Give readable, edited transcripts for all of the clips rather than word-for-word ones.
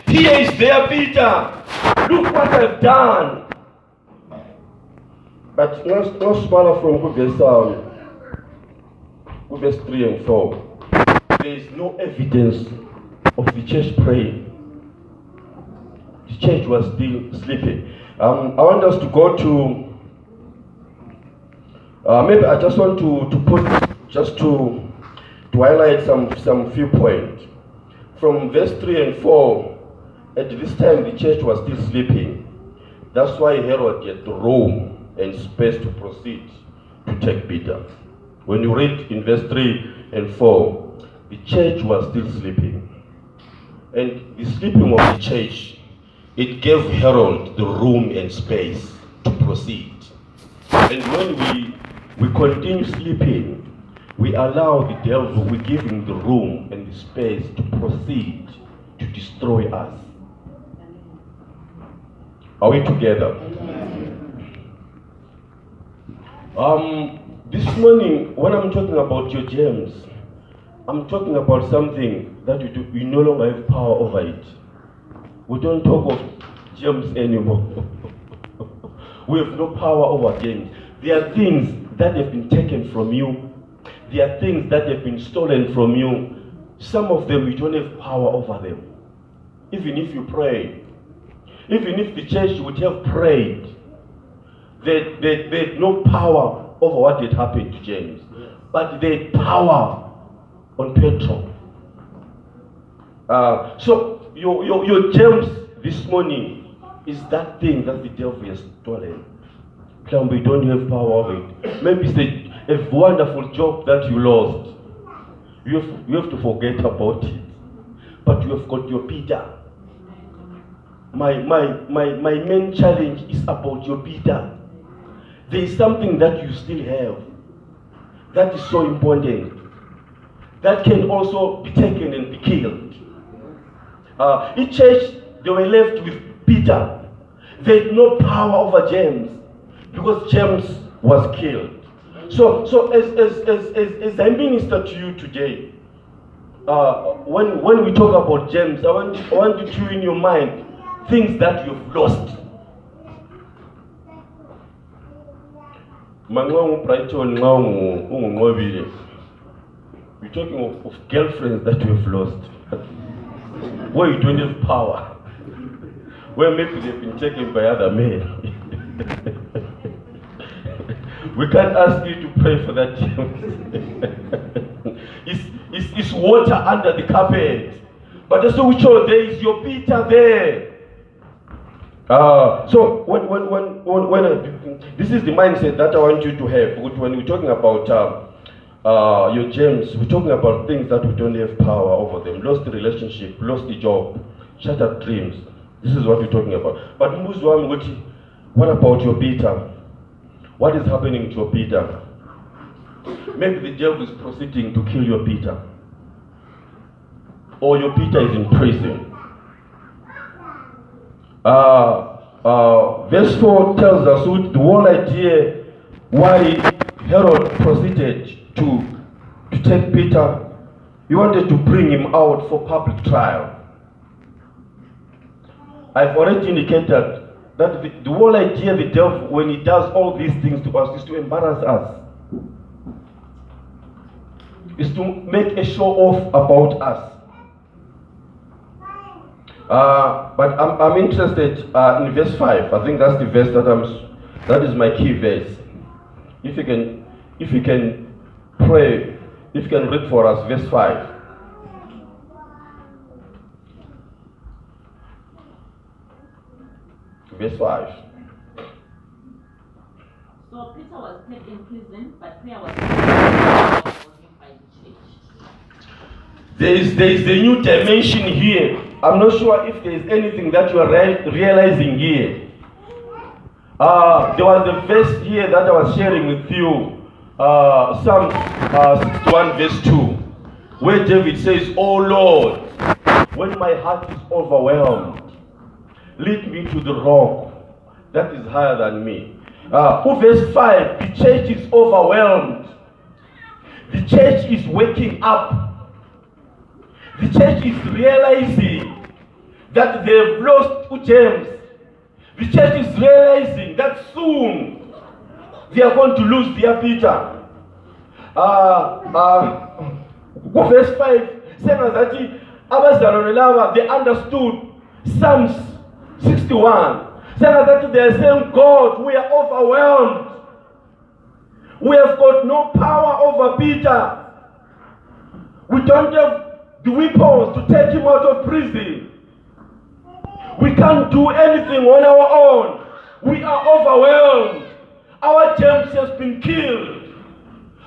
Here is their Peter. Look what I've done. But no smaller from verse 3 and 4. There is no evidence of the church praying. The church was still sleeping. I want us to go to, maybe I just want to put, just to highlight some few points. From verse 3 and 4, at this time the church was still sleeping. That's why Herod had room and space to proceed to take Peter. When you read in verse 3 and 4, the church was still sleeping. And the sleeping of the church, it gave Herod the room and space to proceed. And when we continue sleeping, we allow the devil, we give him the room and the space to proceed to destroy us. Are we together? This morning, when I'm talking about your gems, I'm talking about something that you no longer have power over it. We don't talk of gems anymore. We have no power over gems. There are things that have been taken from you. There are things that have been stolen from you. Some of them you don't have power over them. Even if you pray, even if the church would have prayed, they had no power over what had happened to James. But they had power on Petro. So your gems this morning is that thing that the devil has stolen. We don't have power over it. Maybe it's a wonderful job that you lost. You have to forget about it. But you have got your Peter. My main challenge is about your Peter. There is something that you still have that is so important, that can also be taken and be killed. In church, they were left with Peter. They had no power over James because James was killed. So as I minister to you today, when we talk about James, I want you to in your mind things that you've lost. We're talking of girlfriends that you have lost, where you don't have power, where maybe they've been taken by other men. We can't ask you to pray for that. It's water under the carpet. But that's which there is your Peter there. So when this is the mindset that I want you to have. When we're talking about your gems, we're talking about things that we don't have power over them. Lost the relationship, lost the job, shattered dreams. This is what we're talking about. But what about your Peter? What is happening to your Peter? Maybe the devil is proceeding to kill your Peter. Or your Peter is in prison. Verse 4 tells us the whole idea why Herod proceeded to take Peter. He wanted to bring him out for public trial. I've already indicated that the whole idea, the devil, when he does all these things to us, is to embarrass us. Is to make a show off about us. But I'm interested in verse 5. I think that's the verse that is my key verse. If you can pray, if you can read for us verse 5. Verse 5. So Peter was kept in prison, but prayer was by the church. There is a new dimension here. I'm not sure if there is anything that you are realizing here. There was a verse here that I was sharing with you, Psalm 61 verse 2, where David says, "Oh Lord, when my heart is overwhelmed, lead me to the rock that is higher than me." Verse 5, the church is overwhelmed. The church is waking up. The church is realizing that they have lost James. The church is realizing that soon they are going to lose their Peter. Verse 5 says that they understood Psalms 61. Says that they are saying, God, we are overwhelmed. We have got no power over Peter. We don't have the weapons to take him out of prison. We can't do anything on our own. We are overwhelmed. Our James has been killed.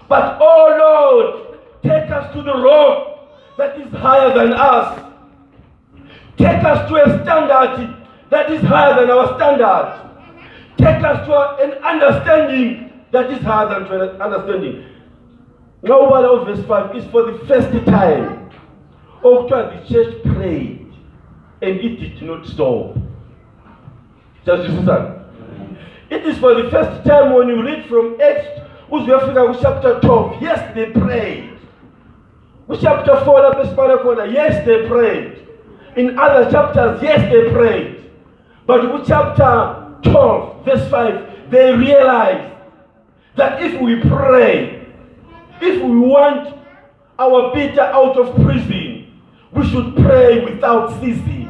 But oh Lord, take us to the rock that is higher than us. Take us to a standard that is higher than our standard. Take us to an understanding that is higher than understanding. Now, what of verse 5 is for the first time. After the church prayed, and it did not stop. Just you see that? It is for the first time when you read from Acts, chapter 12. Yes, they prayed. Chapter 4, yes, they prayed. In other chapters, yes, they prayed. But with chapter 12, verse 5, they realized that if we pray, if we want our Peter out of prison, we should pray without ceasing.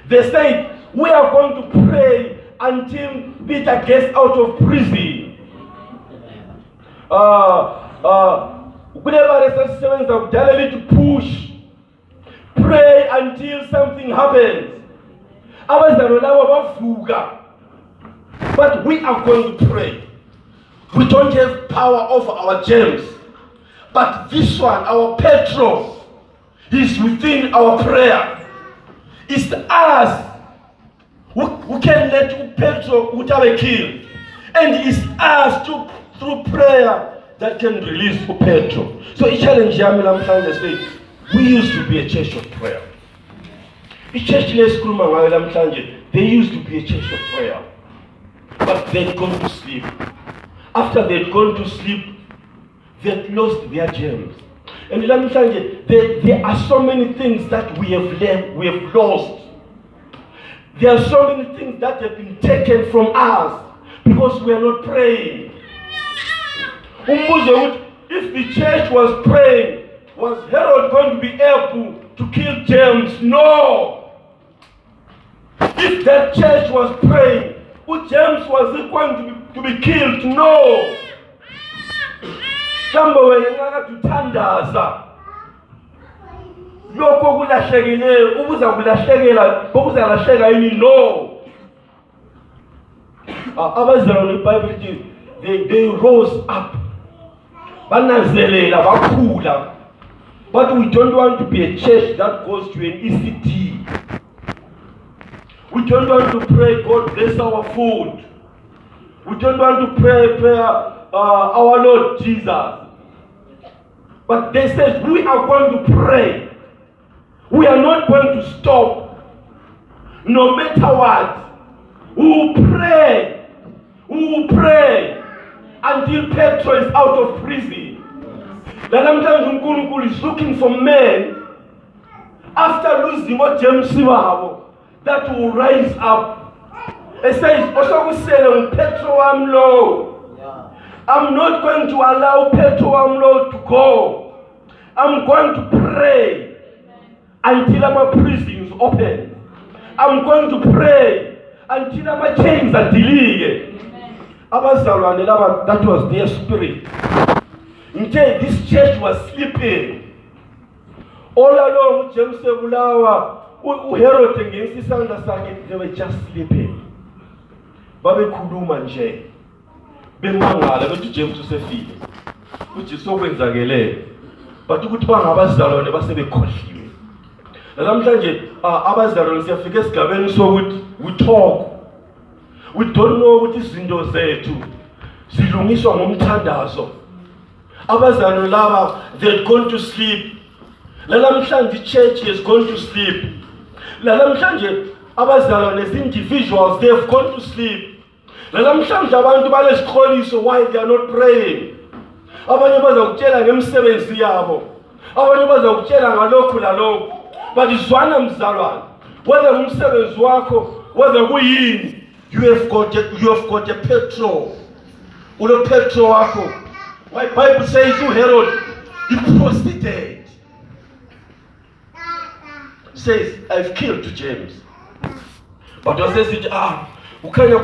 They said, we are going to pray until Peter gets out of prison. To push, pray until something happens. But we are going to pray. We don't have power over our James. But this one, our Petro, is within our prayer. It's us who can let Petro be killed. And it's us through prayer that can release Petro. So I challenge Yamilam Tanja, we used to be a church of prayer. They used to be a church of prayer. But they'd gone to sleep. After they'd gone to sleep, they'd lost their gems. And let me tell you, there are so many things that we have lost. There are so many things that have been taken from us because we are not praying. If the church was praying, was Herod going to be able to kill James? No. If that church was praying, James was going to be killed? No. Somebody to tandaza. Loko kulashekile, ubuza kulashekela, bokuza lasheka yini? No. Abazalwane Bible, they rose up. Banazelela, bakhula. But we don't want to be a church that goes to an ECT. We don't want to pray, God bless our food. We don't want to pray our Lord Jesus. But they said, we are going to pray. We are not going to stop. No matter what. We will pray. We will pray until Petro is out of prison. Sometimes Nkulunkulu is looking for men after losing what James that will rise up. It says, Petro Amlo. I'm not going to allow Petro Amlo to go. I'm going to pray until my prison is open. I'm going to pray until my chains are deleted. That was their spirit. Until this church was sleeping. All along, James Herod against his understanding, they were just sleeping. Babe Kuduma nje. Bemangala bethi James usefile. uJesu okwenzakele. But ukuthi bangabazalwane basebekhohliwe. Namhlanje abazalwane siyafika esigabeni sokuthi we talk. We don't know ukuthi izinto zethu zilungiswa ngomthandazo. Abazalwane laba they'd gone to sleep. Namhlanje church has gone to sleep. Namhlanje abazalwane as individuals they have gone to sleep. Namhlanje abantu balesikholiso why they are not praying. Abanye bazakutshela ngemisebenzi yabo. Abanye bazakutshela ngalokhu lalokhu. Badizwana mzalwane. Whether umsebenzi wako, whether kuyini, you have got a petrol. Ulo petrol wako. Why Bible says Herod, he proceeded. Says, I've killed James. But he says, ukanya